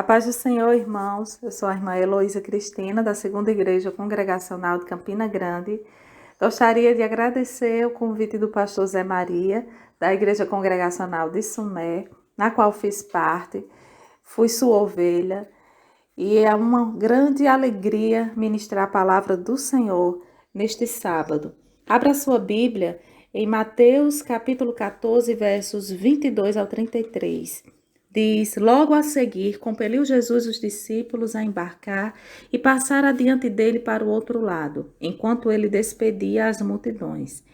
A paz do Senhor, irmãos. Eu sou a irmã Heloísa Cristina, da Segunda Igreja Congregacional de Campina Grande. Gostaria de agradecer o convite do pastor Zé Maria, da Igreja Congregacional de Sumé, na qual fiz parte, fui sua ovelha, e é uma grande alegria ministrar a palavra do Senhor neste sábado. Abra sua Bíblia em Mateus capítulo 14, versos 22 ao 33. Diz: logo a seguir, compeliu Jesus os discípulos a embarcar e passar adiante dele para o outro lado, enquanto ele despedia as multidões.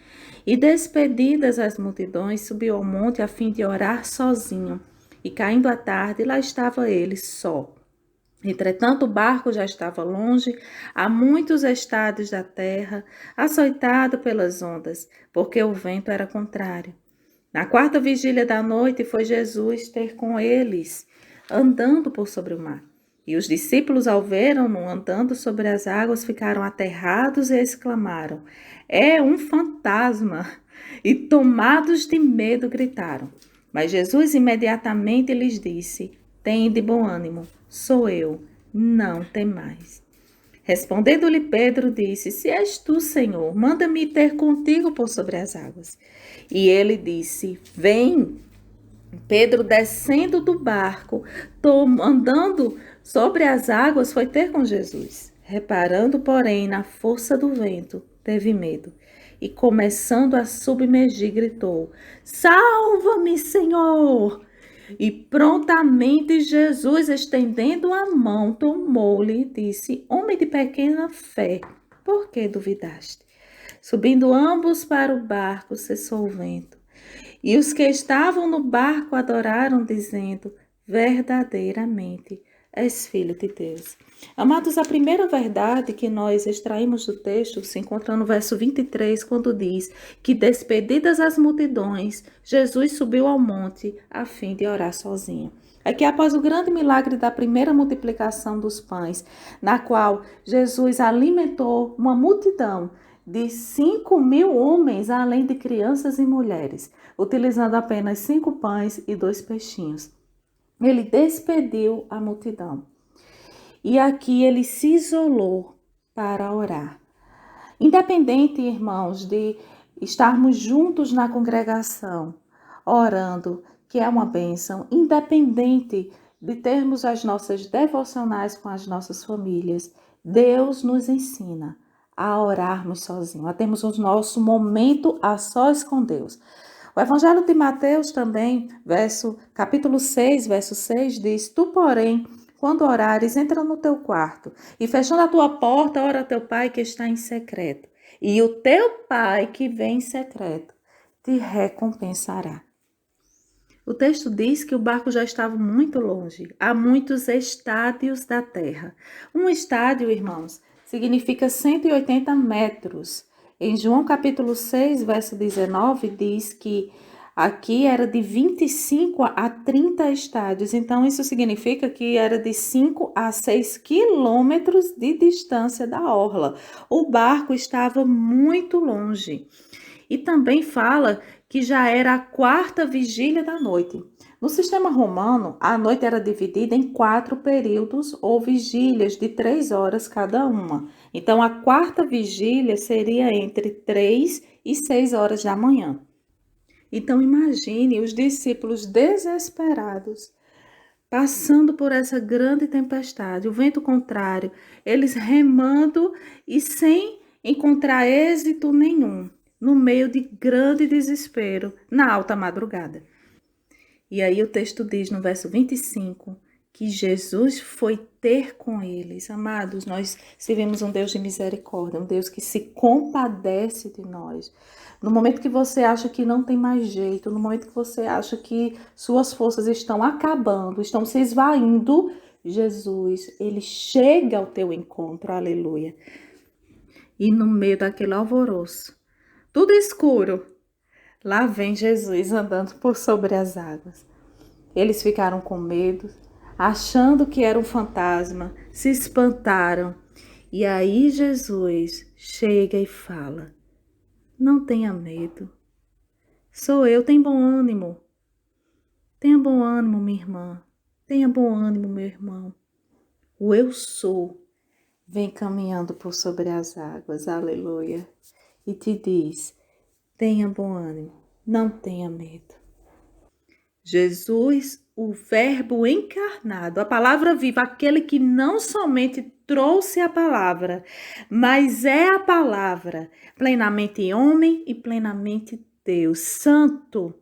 E despedidas as multidões, subiu ao monte a fim de orar sozinho. E caindo a tarde, lá estava ele só. Entretanto, o barco já estava longe, a muitos estados da terra, açoitado pelas ondas, porque o vento era contrário. Na quarta vigília da noite foi Jesus ter com eles, andando por sobre o mar. E os discípulos, ao verem-no andando sobre as águas, ficaram aterrados e exclamaram: é um fantasma! E tomados de medo, gritaram. Mas Jesus imediatamente lhes disse: tende bom ânimo, sou eu, não temais. Respondendo-lhe Pedro, disse: se és tu, Senhor, manda-me ir ter contigo por sobre as águas. E ele disse: vem. Pedro, descendo do barco, andando sobre as águas, foi ter com Jesus. Reparando, porém, na força do vento, teve medo. E começando a submergir, gritou: salva-me, Senhor! E prontamente Jesus, estendendo a mão, tomou-lhe e disse: homem de pequena fé, por que duvidaste? Subindo ambos para o barco, cessou o vento. E os que estavam no barco adoraram, dizendo: verdadeiramente és filho de Deus. Amados, a primeira verdade que nós extraímos do texto se encontra no verso 23, quando diz que, despedidas as multidões, Jesus subiu ao monte a fim de orar sozinho. Aqui, após o grande milagre da primeira multiplicação dos pães, na qual Jesus alimentou uma multidão de 5.000 homens, além de crianças e mulheres, utilizando apenas 5 pães e 2 peixinhos. Ele despediu a multidão. E aqui ele se isolou para orar. Independente, irmãos, de estarmos juntos na congregação, orando, que é uma bênção, independente de termos as nossas devocionais com as nossas famílias, Deus nos ensina a orarmos sozinhos, a termos o nosso momento a sós com Deus. O Evangelho de Mateus também, capítulo 6, verso 6, diz: tu, porém, quando orares, entra no teu quarto e, fechando a tua porta, ora a teu pai que está em secreto. E o teu pai que vem em secreto te recompensará. O texto diz que o barco já estava muito longe, a muitos estádios da terra. Um estádio, irmãos, significa 180 metros. Em João capítulo 6, verso 19, diz que aqui era de 25 a 30 estádios. Então, isso significa que era de 5 a 6 quilômetros de distância da orla. O barco estava muito longe. E também fala que já era a quarta vigília da noite. No sistema romano, a noite era dividida em 4 períodos ou vigílias de 3 horas cada uma. Então, a quarta vigília seria entre 3 e 6 horas da manhã. Então, imagine os discípulos desesperados, passando por essa grande tempestade, o vento contrário, eles remando e sem encontrar êxito nenhum, no meio de grande desespero, na alta madrugada. E aí o texto diz no verso 25 que Jesus foi ter com eles. Amados, nós servimos um Deus de misericórdia, um Deus que se compadece de nós. No momento que você acha que não tem mais jeito, no momento que você acha que suas forças estão acabando, estão se esvaindo, Jesus, ele chega ao teu encontro, aleluia. E no meio daquele alvoroço, tudo escuro, lá vem Jesus andando por sobre as águas. Eles ficaram com medo, achando que era um fantasma, se espantaram. E aí Jesus chega e fala: não tenha medo, sou eu, tem bom ânimo. Tenha bom ânimo, minha irmã. Tenha bom ânimo, meu irmão. O eu sou vem caminhando por sobre as águas, aleluia, e te diz: tenha bom ânimo, não tenha medo. Jesus, o Verbo encarnado, a palavra viva, aquele que não somente trouxe a palavra, mas é a palavra, plenamente homem e plenamente Deus, santo,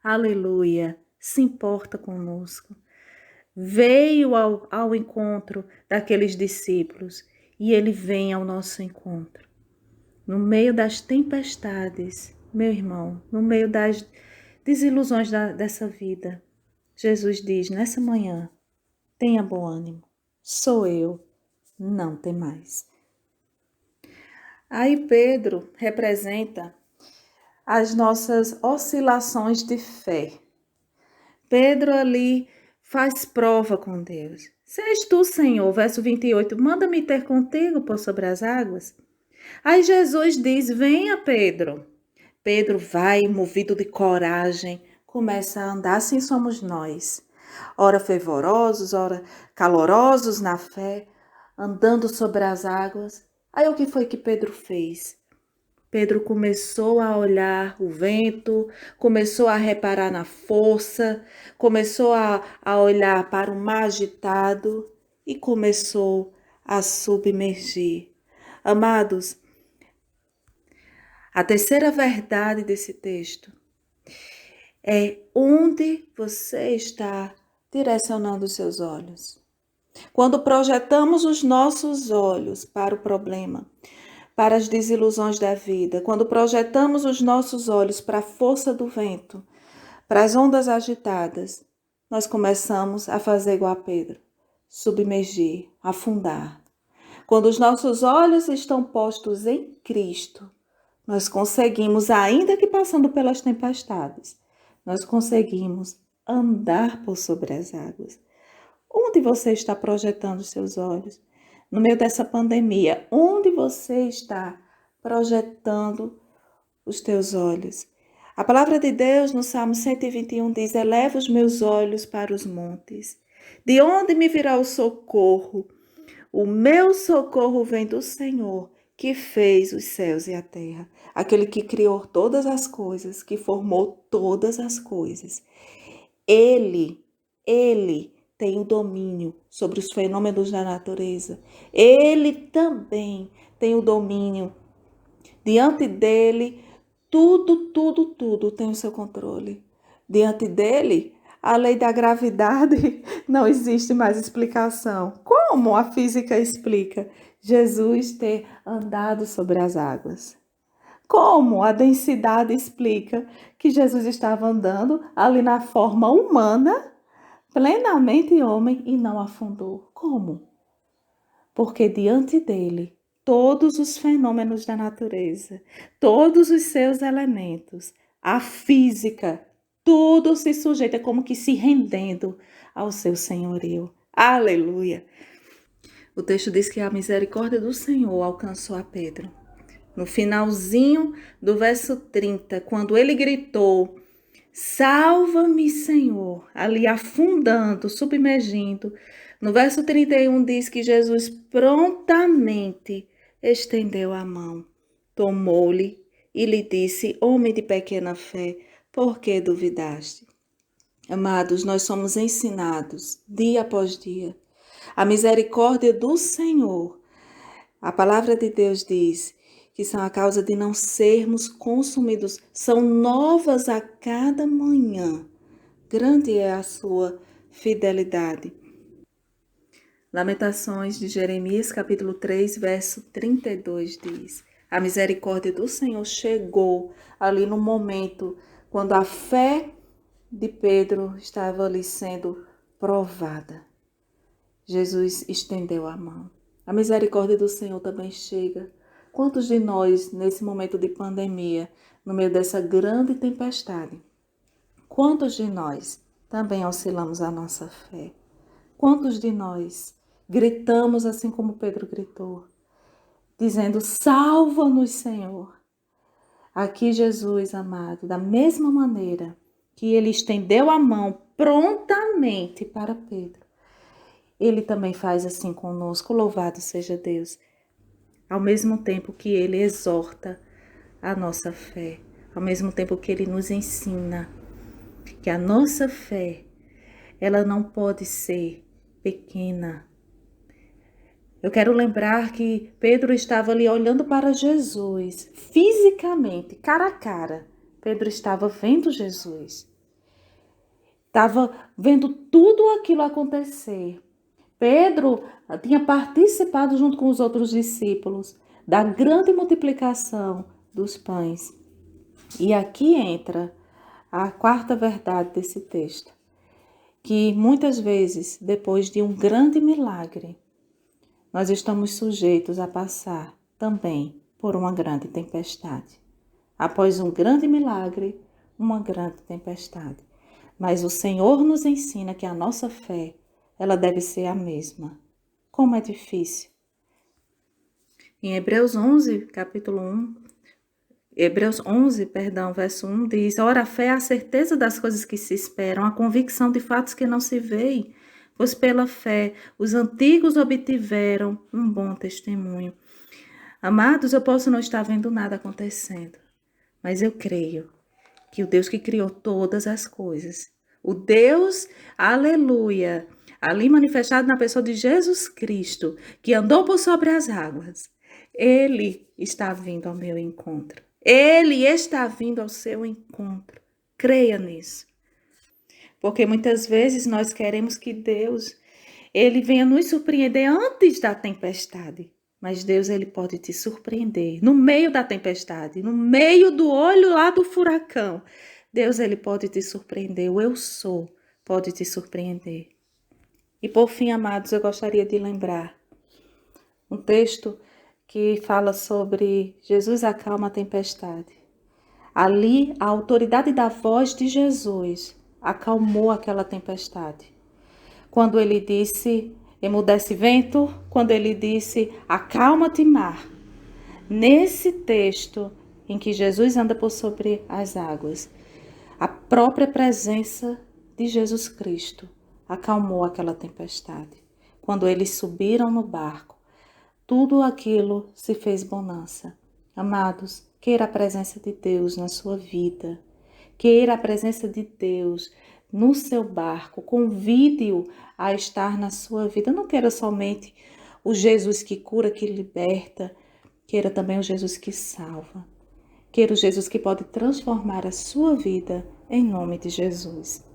aleluia, se importa conosco. Veio ao encontro daqueles discípulos e ele vem ao nosso encontro. No meio das tempestades, meu irmão, no meio das desilusões dessa vida, Jesus diz nessa manhã: tenha bom ânimo, sou eu, não tem mais. Aí Pedro representa as nossas oscilações de fé. Pedro ali faz prova com Deus. Se és tu, Senhor, verso 28, manda-me ter contigo por sobre as águas. Aí Jesus diz: venha, Pedro. Pedro vai, movido de coragem, começa a andar, assim somos nós. Ora fervorosos, ora calorosos na fé, andando sobre as águas. Aí o que foi que Pedro fez? Pedro começou a olhar o vento, começou a reparar na força, começou a olhar para o mar agitado e começou a submergir. Amados, a terceira verdade desse texto é onde você está direcionando os seus olhos. Quando projetamos os nossos olhos para o problema, para as desilusões da vida, quando projetamos os nossos olhos para a força do vento, para as ondas agitadas, nós começamos a fazer igual a Pedro, submergir, afundar. Quando os nossos olhos estão postos em Cristo, nós conseguimos, ainda que passando pelas tempestades, nós conseguimos andar por sobre as águas. Onde você está projetando os seus olhos? No meio dessa pandemia, onde você está projetando os teus olhos? A palavra de Deus no Salmo 121 diz: eleva os meus olhos para os montes. De onde me virá o socorro? O meu socorro vem do Senhor, que fez os céus e a terra. Aquele que criou todas as coisas, que formou todas as coisas. Ele tem o domínio sobre os fenômenos da natureza. Ele também tem o domínio. Diante dele, tudo tem o seu controle. Diante dele, a lei da gravidade não existe mais explicação. Como a física explica Jesus ter andado sobre as águas? Como a densidade explica que Jesus estava andando ali na forma humana, plenamente homem, e não afundou? Como? Porque diante dele, todos os fenômenos da natureza, todos os seus elementos, a física, tudo se sujeita como que se rendendo ao seu senhorio. Aleluia! O texto diz que a misericórdia do Senhor alcançou a Pedro. No finalzinho do verso 30, quando ele gritou: salva-me, Senhor, ali afundando, submergindo. No verso 31 diz que Jesus prontamente estendeu a mão, tomou-lhe e lhe disse: homem de pequena fé, por que duvidaste? Amados, nós somos ensinados dia após dia. A misericórdia do Senhor, a palavra de Deus diz que são a causa de não sermos consumidos, são novas a cada manhã. Grande é a sua fidelidade. Lamentações de Jeremias, capítulo 3, verso 32 diz: a misericórdia do Senhor chegou ali no momento quando a fé de Pedro estava ali sendo provada. Jesus estendeu a mão. A misericórdia do Senhor também chega. Quantos de nós, nesse momento de pandemia, no meio dessa grande tempestade, quantos de nós também oscilamos a nossa fé? Quantos de nós gritamos assim como Pedro gritou, dizendo: salva-nos, Senhor. Aqui Jesus, amado, da mesma maneira que ele estendeu a mão prontamente para Pedro. Ele também faz assim conosco, louvado seja Deus. Ao mesmo tempo que ele exorta a nossa fé, ao mesmo tempo que ele nos ensina que a nossa fé, ela não pode ser pequena. Eu quero lembrar que Pedro estava ali olhando para Jesus, fisicamente, cara a cara. Pedro estava vendo Jesus. Estava vendo tudo aquilo acontecer. Pedro tinha participado junto com os outros discípulos da grande multiplicação dos pães. E aqui entra a quarta verdade desse texto, que muitas vezes, depois de um grande milagre, nós estamos sujeitos a passar também por uma grande tempestade. Após um grande milagre, uma grande tempestade. Mas o Senhor nos ensina que a nossa fé, ela deve ser a mesma. Como é difícil. Em Hebreus 11, verso 1 diz: Ora, a fé é a certeza das coisas que se esperam, a convicção de fatos que não se veem, pois pela fé os antigos obtiveram um bom testemunho. Amados, eu posso não estar vendo nada acontecendo, mas eu creio que o Deus que criou todas as coisas, o Deus, aleluia, ali manifestado na pessoa de Jesus Cristo, que andou por sobre as águas, Ele está vindo ao meu encontro. Ele está vindo ao seu encontro. Creia nisso. Porque muitas vezes nós queremos que Deus, Ele venha nos surpreender antes da tempestade. Mas Deus, Ele pode te surpreender no meio da tempestade, no meio do olho lá do furacão. Deus, Ele pode te surpreender. O eu sou pode te surpreender. E por fim, amados, eu gostaria de lembrar um texto que fala sobre Jesus acalma a tempestade. Ali, a autoridade da voz de Jesus acalmou aquela tempestade. Quando ele disse, emudece vento, quando ele disse, acalma-te mar. Nesse texto em que Jesus anda por sobre as águas, a própria presença de Jesus Cristo acalmou aquela tempestade. Quando eles subiram no barco, tudo aquilo se fez bonança. Amados, queira a presença de Deus na sua vida. Queira a presença de Deus no seu barco. Convide-o a estar na sua vida. Não queira somente o Jesus que cura, que liberta. Queira também o Jesus que salva. Queira o Jesus que pode transformar a sua vida em nome de Jesus.